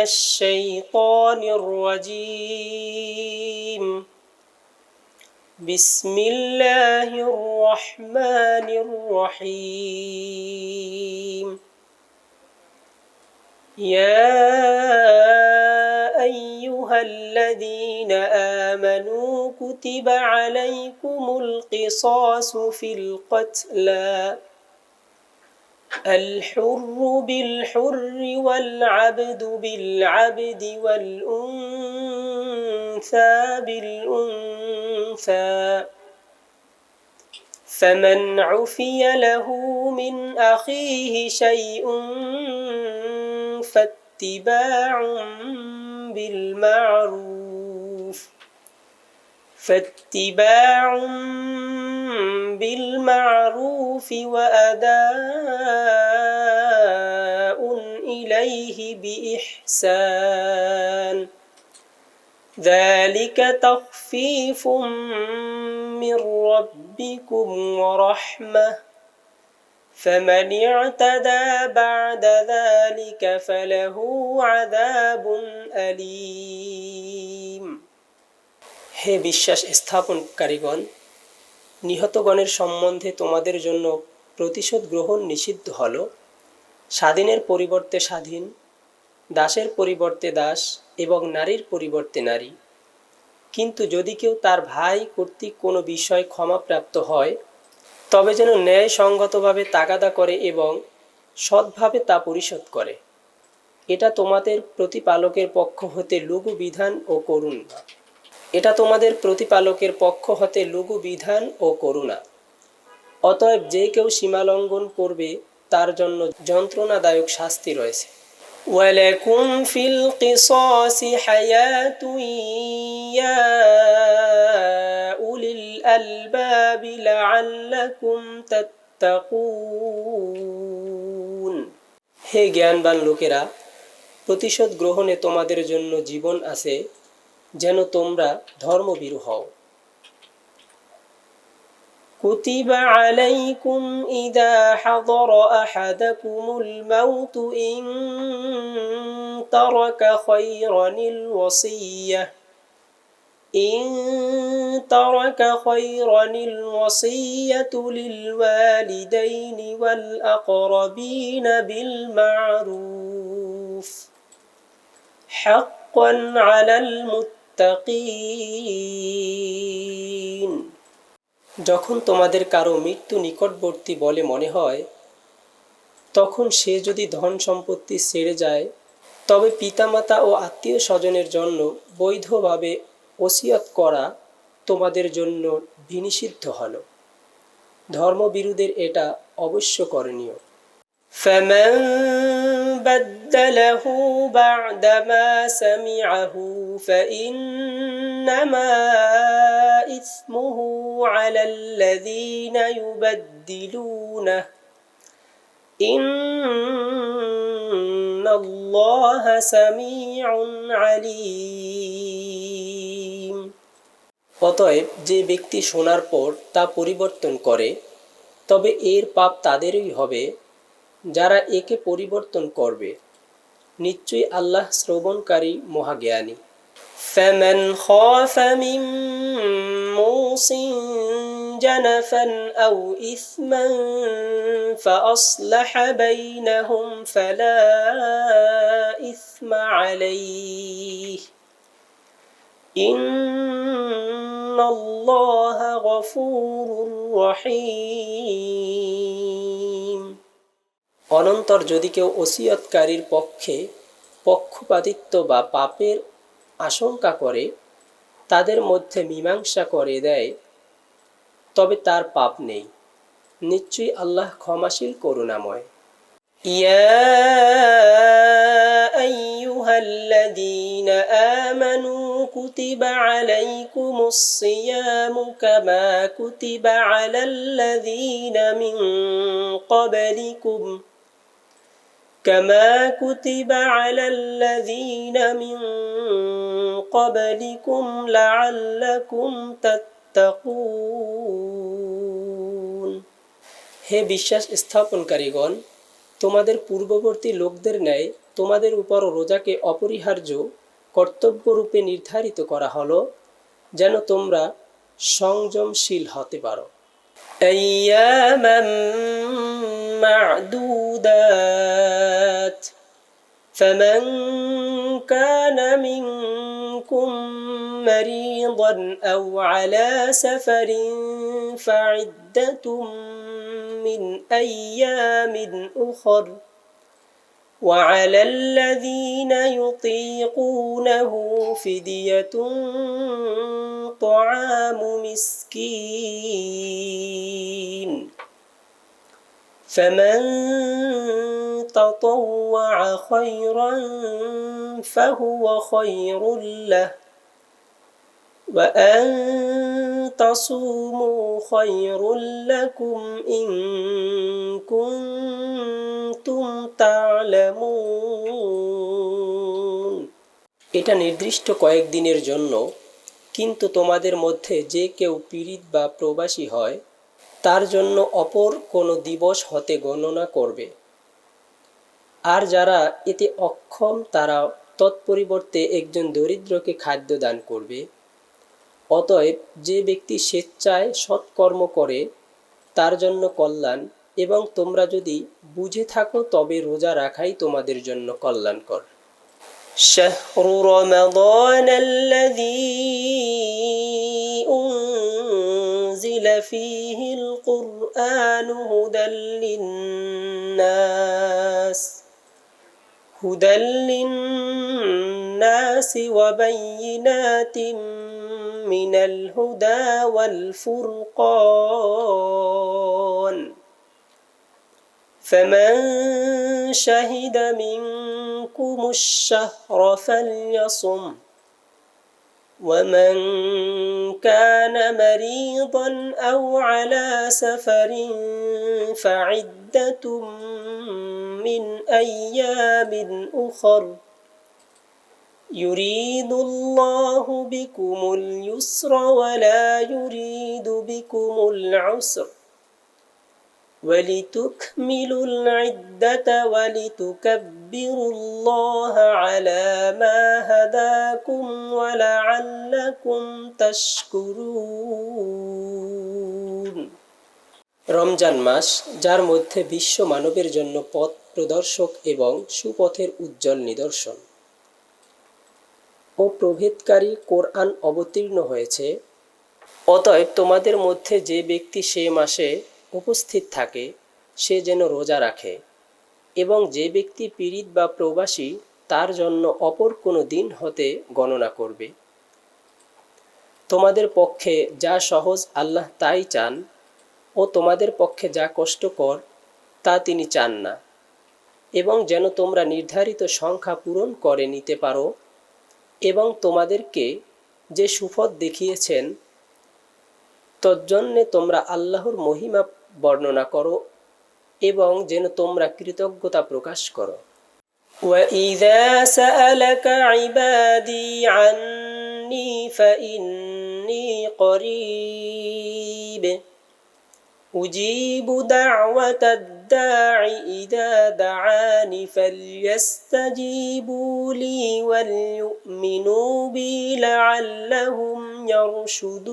الشيطان الرجيم بسم الله الرحمن الرحيم يا أيها الذين آمنوا كتب عليكم القصاص في القتلى الحر بالحر والعبد بالعبد والأنثى بالأنثى فمن عفي له من أخيه شيء فاتباع بالمعروف وأداء إليه بإحسان ذلك تخفيف من ربكم ورحمة فمن اعتدى بعد ذلك فله عذاب أليم হে বিশ্বাস স্থাপনকারীগণ, নিহতগণের সম্বন্ধে তোমাদের জন্য প্রতিশোধ গ্রহণ নিষিদ্ধ হল। স্বাধীনের পরিবর্তে স্বাধীন, দাসের পরিবর্তে দাস এবং নারীর পরিবর্তে নারী। কিন্তু যদি কেউ তার ভাই কর্তৃক কোনো বিষয় ক্ষমাপ্রাপ্ত হয়, তবে যেন ন্যায়সঙ্গতভাবে তাগাদা করে এবং সৎভাবে তা পরিশোধ করে। এটা তোমাদের প্রতিপালকের পক্ষ হতে লঘু বিধান ও করুণা। অতএব যে কেউ সীমালঙ্ঘন করবে তার জন্য যন্ত্রণাদায়ক শাস্তি রয়েছে। ওয়ালাকুম ফিল কিসাসি হায়াতুন ইয়া উলিল আলবাবি লাআল্লাকুম তাত্তাকুন। হে জ্ঞানবান লোকেরা, প্রতিশোধ গ্রহণে তোমাদের জন্য জীবন আছে, যেন তোমরা ধর্মভীরু হও। كتب عليكم إذا حضر أحدكم الموت إن ترك خيرا الوصية للوالدين والأقربين بالمعروف حقا على المتقين। যখন তোমাদের কারো মৃত্যু নিকটবর্তী বলে মনে হয়, তখন সে যদি ধন সম্পত্তি ছেড়ে যায়, তবে পিতামাতা ও আত্মীয় স্বজনের জন্য বৈধভাবে ওসিয়ত করা তোমাদের জন্য বিনিষিদ্ধ হল। ধর্মবিরোধীদের এটা অবশ্য করণীয়। فمن بدله بعدما سمعه فإنما إثمه على الذين يبدلونه إن الله سميع عليم। অতএব যে ব্যক্তি শোনার পর তা পরিবর্তন করে, তবে এর পাপ তাদেরই হবে যারা একে পরিবর্তন করবে। নিশ্চয়ই আল্লাহ শ্রবণকারী মহাজ্ঞানী। فمن خاف من موص جنفا أو إثما فأصلح بينهم فلا إثم عليه إن الله غفور رحيم। অনন্তর যদি কেউ ওসিয়তকারীর পক্ষে পক্ষপাতিত্ব বা পাপের আশঙ্কা করে তাদের মধ্যে মীমাংসা করে দেয়, তবে তার পাপ নেই। নিশ্চয়ই আল্লাহ ক্ষমাশীল করুণাময়। ইয়া আইয়ুহাল্লাযীনা আমানু কুতিবা আলাইকুমুস সিয়ামু কামা কুতিবা আলাল্লাযীনা মিন ক্বাবলিকুম كما كتب على الذين من قبلكم لعلكم تتقون। হে বিশ্বাস স্থাপনকারীগণ, তোমাদের পূর্ববর্তী লোকদের ন্যায় তোমাদের উপর রোজাকে অপরিহার্য কর্তব্যরূপে নির্ধারিত করা হলো যেন তোমরা সংযমশীল হতে পারো। আইয়ামান মা'দুদাত ফামান কানা মিনকুম মারিদান আও আলা সাফারিন ফা'iদ্দাতুম মিন আইয়ামিন উখর وعلى الذين يطيقونه فدية طعام مسكين فمن تطوع خيرا فهو خير له وأن تصوموا خير لكم إن كنتم تعلمون। এটা নির্দিষ্ট কয়েকদিনের জন্য, কিন্তু তোমাদের মধ্যে যে কেউ পীড়িত বা প্রবাসী হয় তার জন্য অপর কোনো দিবস হতে গণনা করবে। আর যারা এতে অক্ষম তারা তৎপরিবর্তে একজন দরিদ্রকে খাদ্য দান করবে। অতএব যে ব্যক্তি স্বেচ্ছায় সৎকর্ম করে তার জন্য কল্যাণ, এবং তোমরা যদি বুঝে থাকো তবে রোজা রাখাই তোমাদের জন্য কল্যাণকর। শাহরু রমাদান আল্লাযী উনজিলা ফীহিল কুরআনু হুদাল লিন্নাসি ওয়া বাইয়িনাতিন মিনাল হুদা ওয়াল ফুরকান فمن شهد منكم الشهر فليصم ومن كان مريضا أو على سفر فعدة من أيام أخر يريد الله بكم اليسر ولا يريد بكم العسر ولتكملوا العدة ولتكبروا الله على ما هداكم ولعلكم تشكرون। রমজান মাস, যার মধ্যে বিশ্ব মানবের জন্য পথ প্রদর্শক এবং সুপথের উজ্জ্বল নিদর্শন ও প্রভেদকারী কোরআন অবতীর্ণ হয়েছে। অতএব তোমাদের মধ্যে যে ব্যক্তি সে মাসে উপস্থিত থাকে সে যেন রোজা রাখে, এবং যে ব্যক্তি পীড়িত বা প্রবাসী তার জন্য অপর কোনো দিন হতে গণনা করবে। তোমাদের পক্ষে যা সহজ আল্লাহ তাই চান, ও তোমাদের পক্ষে যা কষ্টকর তা তিনি চান না, এবং যেন তোমরা নির্ধারিত সংখ্যা পূরণ করে নিতে পারো, এবং তোমাদেরকে যে সুফল দেখিয়েছেন তজ্জন্যে তোমরা আল্লাহর মহিমা বর্ণনা করো, এবং যেন তোমরা কৃতজ্ঞতা প্রকাশ করো। وَإِذَا سَأَلَكَ عِبَادِي عَنِّي فَإِنِّي قَرِيبٌ أُجِيبُ دَعْوَةَ الدَّاعِ إِذَا دَعَانِ فَلْيَسْتَجِيبُوا لِي وَلْيُؤْمِنُوا بِي لَعَلَّهُمْ يَرْشُدُونَ।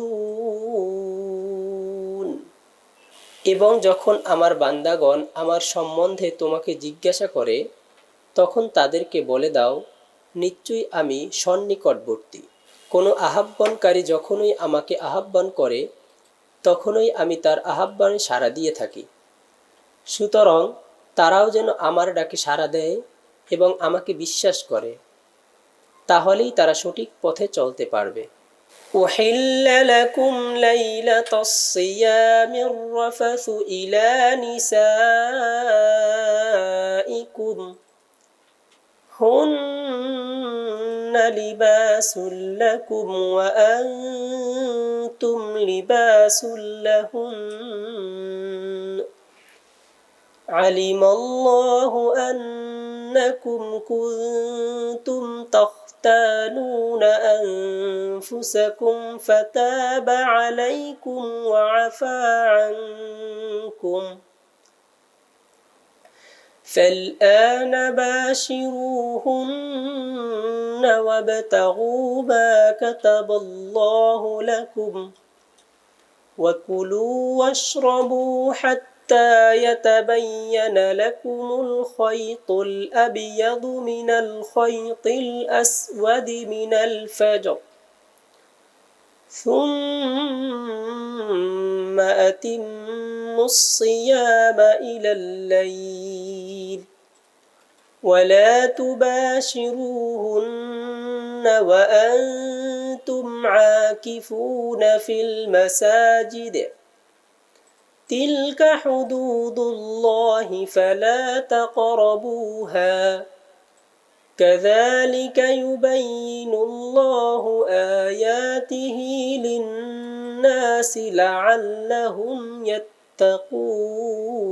এবং যখন আমার বান্দাগণ আমার সম্বন্ধে তোমাকে জিজ্ঞাসা করে তখন তাদেরকে বলে দাও, নিশ্চয়ই আমি সন্নিকটবর্তী। কোনো আহ্বানকারী যখনই আমাকে আহ্বান করে তখনই আমি তার আহ্বানে সাড়া দিয়ে থাকি। সুতরাং তারাও যেন আমার ডাকে সাড়া দেয় এবং আমাকে বিশ্বাস করে, তাহলেই তারা সঠিক পথে চলতে পারবে। أحل لكم ليلة الصيام الرفث إلى نسائكم هن لباس لكم وأنتم لباس لهن علم الله أنكم كنتم تختانون أنفسكم فتاب عليكم وعفى عنكم فالآن باشروهن وابتغوا ما كتب الله لكم وكلوا واشربوا حتى يتبين لكم الخيط الأبيض من الخيط الأسود من الفجر ثم أتموا الصيام إلى الليل ولا تباشروهن وأنتم عاكفون في المساجد تلك حدود الله فلا تقربوها كذلك يبين الله آياته للناس لعلهم يتقون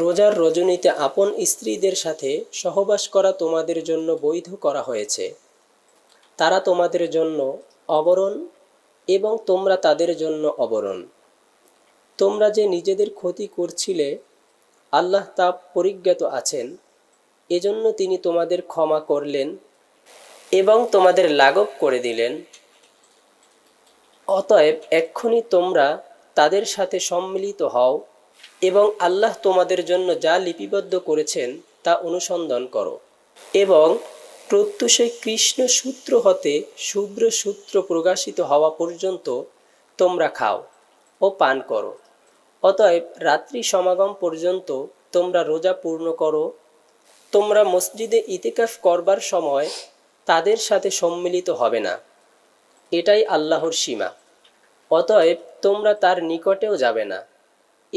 রোজার রজনীতে আপন স্ত্রীদের সাথে সহবাস করা তোমাদের জন্য বৈধ করা হয়েছে। তারা তোমাদের জন্য অবরণ এবং তোমরা তাদের জন্য অবরণ। তোমরা যে নিজেদের ক্ষতি করছিলে আল্লাহ তা পরিজ্ঞাত আছেন, এজন্য তিনি তোমাদের ক্ষমা করলেন এবং তোমাদের লাঘব করে দিলেন। অতএব এক্ষুনি তোমরা তাদের সাথে সম্মিলিত হও এবং আল্লাহ তোমাদের জন্য যা লিপিবদ্ধ করেছেন তা অনুসন্ধান করো এবং প্রত্যুষে কৃষ্ণ সূত্র হতে শুভ্র সূত্র প্রকাশিত হওয়া পর্যন্ত তোমরা খাও ও পান করো। অতএব রাত্রি সমাগম পর্যন্ত তোমরা রোজা পূর্ণ করো। তোমরা মসজিদে ইতিকাফ করবার সময় তাদের সাথে সম্মিলিত হবে না, এটাই আল্লাহর সীমা। অতএব তোমরা তার নিকটেও যাবে না।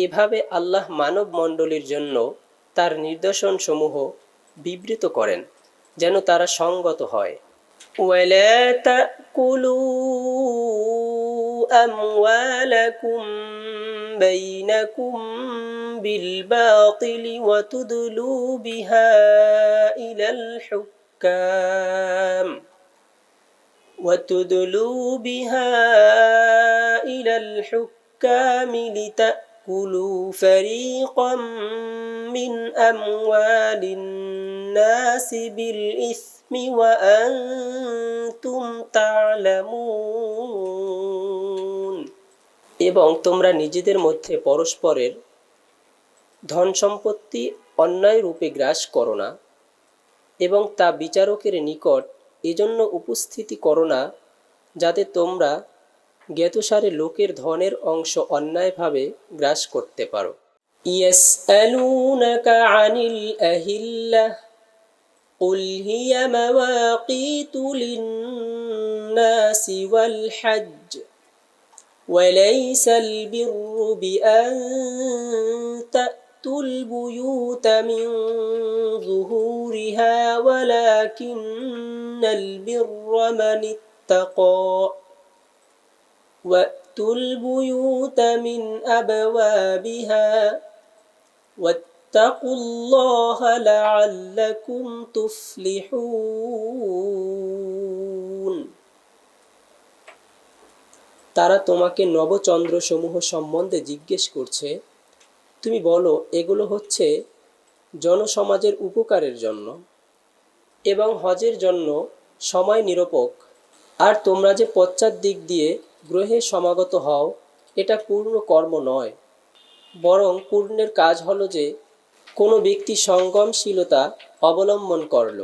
এভাবে আল্লাহ মানব মণ্ডলীর জন্য তার নিদর্শনসমূহ বিবৃত করেন যেন তারা সঙ্গত হয়। ওয়ালা তাকুলু আমওয়ালাকুম বাইনাকুম বিল বাতিল ওয়া তুদলু বিহা ইলাল হুক্কাম لتأكلوا فريقا من أموال الناس بالإثم وأنتم تعلمون এবং তোমরা নিজেদের মধ্যে পরস্পরের ধন সম্পত্তি অন্যায় রূপে গ্রাস করো না এবং তা বিচারকের নিকট এজন্য উপস্থিতি করো না যাতে তোমরা জ্ঞাতসারে লোকের ধনের অংশ অন্যায়ভাবে গ্রাস করতে পারো। ইয়াসআলুনাকা আনিল আহিল্লাহ কুল হিয়া মাওয়াকিতু লিন-নাসি ওয়াল হজ্জ ওয়ালাইসাল বিররু বিআন তা'তুল বুয়ুতা মিন যুহুরিহা ওয়ালাকিন্নাল বিররা মান ইত্তাকা وَأْتُوا الْبُيُوتَ مِنْ أَبْوَابِهَا وَاتَّقُوا اللَّهَ لَعَلَّكُمْ تُفْلِحُونَ তারা তোমাকে নবচন্দ্রসমূহ সম্বন্ধে জিজ্ঞেস করছে। তুমি বলো, এগুলো হচ্ছে জনসমাজের উপকারের জন্য এবং হজের জন্য সময় নিরপেক্ষ। আর তোমরা যে পশ্চাৎ দিক দিয়ে গ্রহে সমাগত হও, এটা পূর্ণ কর্ম নয়, বরং পূর্ণের কাজ হলো যে কোনো ব্যক্তি সঙ্গমশীলতা অবলম্বন করল